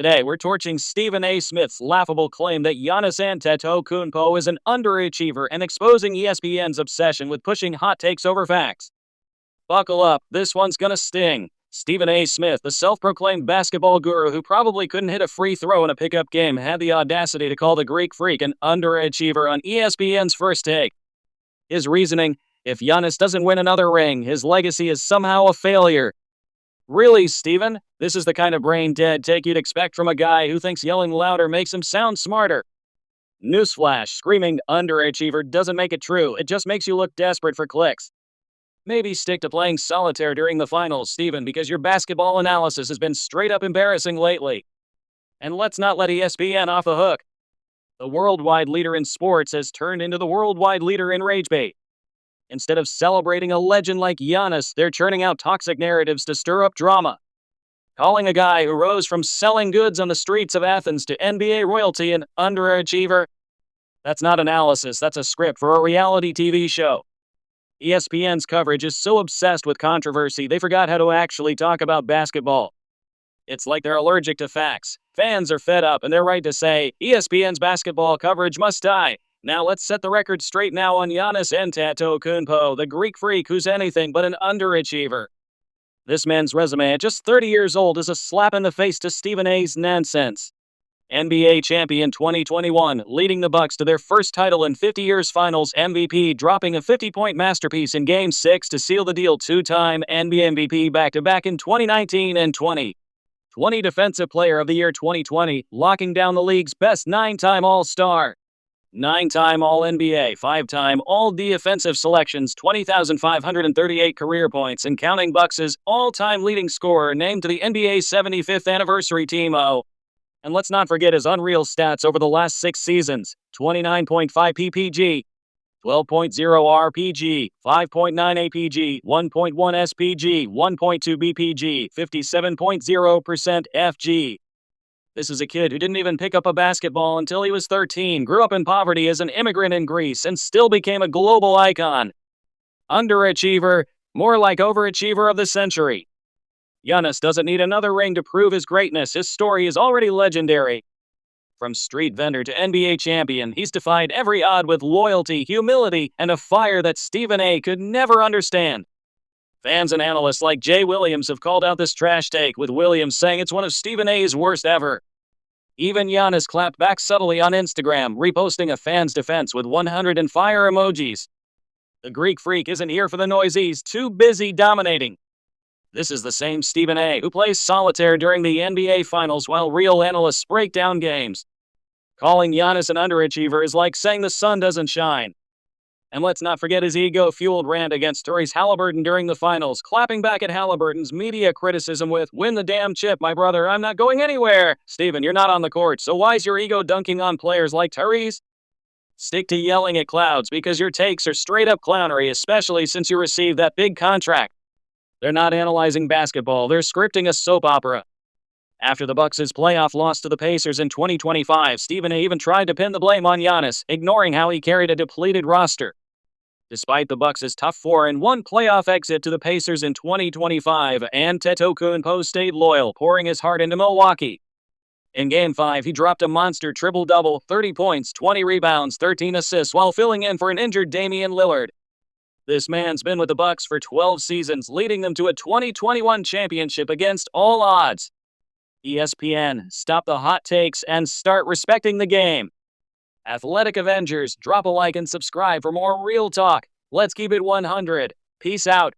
Today, we're torching Stephen A. Smith's laughable claim that Giannis Antetokounmpo is an underachiever and exposing ESPN's obsession with pushing hot takes over facts. Buckle up, this one's gonna sting. Stephen A. Smith, the self-proclaimed basketball guru who probably couldn't hit a free throw in a pickup game, had the audacity to call the Greek Freak an underachiever on ESPN's First Take. His reasoning: if Giannis doesn't win another ring, his legacy is somehow a failure. Really, Stephen? This is the kind of brain-dead take you'd expect from a guy who thinks yelling louder makes him sound smarter. Newsflash, screaming underachiever doesn't make it true, it just makes you look desperate for clicks. Maybe stick to playing solitaire during the finals, Stephen, because your basketball analysis has been straight up embarrassing lately. And let's not let ESPN off the hook. The worldwide leader in sports has turned into the worldwide leader in rage bait. Instead of celebrating a legend like Giannis, they're churning out toxic narratives to stir up drama. Calling a guy who rose from selling goods on the streets of Athens to NBA royalty an underachiever? That's not analysis, that's a script for a reality TV show. ESPN's coverage is so obsessed with controversy, they forgot how to actually talk about basketball. It's like they're allergic to facts. Fans are fed up, and they're right to say, ESPN's basketball coverage must die. Now let's set the record straight now on Giannis Antetokounmpo, the Greek Freak who's anything but an underachiever. This man's resume at just 30 years old is a slap in the face to Stephen A's nonsense. NBA champion 2021, leading the Bucks to their first title in 50 years, Finals MVP, dropping a 50-point masterpiece in Game 6 to seal the deal. Two-time NBA MVP back-to-back in 2019 and 2020 Defensive Player of the Year 2020, locking down the league's best 9-time All-Star. 9-time All-NBA, 5-time All-Defensive Selections, 20,538 career points, and counting. Bucks' all-time leading scorer, named to the NBA's 75th anniversary team. Oh, and let's not forget his unreal stats over the last 6 seasons: 29.5 PPG, 12.0 RPG, 5.9 APG, 1.1 SPG, 1.2 BPG, 57.0% FG. This is a kid who didn't even pick up a basketball until he was 13, grew up in poverty as an immigrant in Greece, and still became a global icon. Underachiever, more like overachiever of the century. Giannis doesn't need another ring to prove his greatness, his story is already legendary. From street vendor to NBA champion, he's defied every odd with loyalty, humility, and a fire that Stephen A. could never understand. Fans and analysts like Jay Williams have called out this trash take, with Williams saying it's one of Stephen A's worst ever. Even Giannis clapped back subtly on Instagram, reposting a fan's defense with 100 and fire emojis. The Greek Freak isn't here for the noise, he's too busy dominating. This is the same Stephen A. who plays solitaire during the NBA Finals while real analysts break down games. Calling Giannis an underachiever is like saying the sun doesn't shine. And let's not forget his ego-fueled rant against Tyrese Haliburton during the finals, clapping back at Haliburton's media criticism with, "Win the damn chip, my brother, I'm not going anywhere." Stephen, you're not on the court, so why's your ego dunking on players like Tyrese? Stick to yelling at clouds, because your takes are straight-up clownery, especially since you received that big contract. They're not analyzing basketball, they're scripting a soap opera. After the Bucks' playoff loss to the Pacers in 2025, Stephen A. even tried to pin the blame on Giannis, ignoring how he carried a depleted roster. Despite the Bucks' tough 4-1 playoff exit to the Pacers in 2025, Antetokounmpo stayed loyal, pouring his heart into Milwaukee. In Game 5, he dropped a monster triple-double, 30 points, 20 rebounds, 13 assists, while filling in for an injured Damian Lillard. This man's been with the Bucks for 12 seasons, leading them to a 2021 championship against all odds. ESPN, stop the hot takes and start respecting the game. Athletic Avengers, drop a like and subscribe for more real talk. Let's keep it 100. Peace out.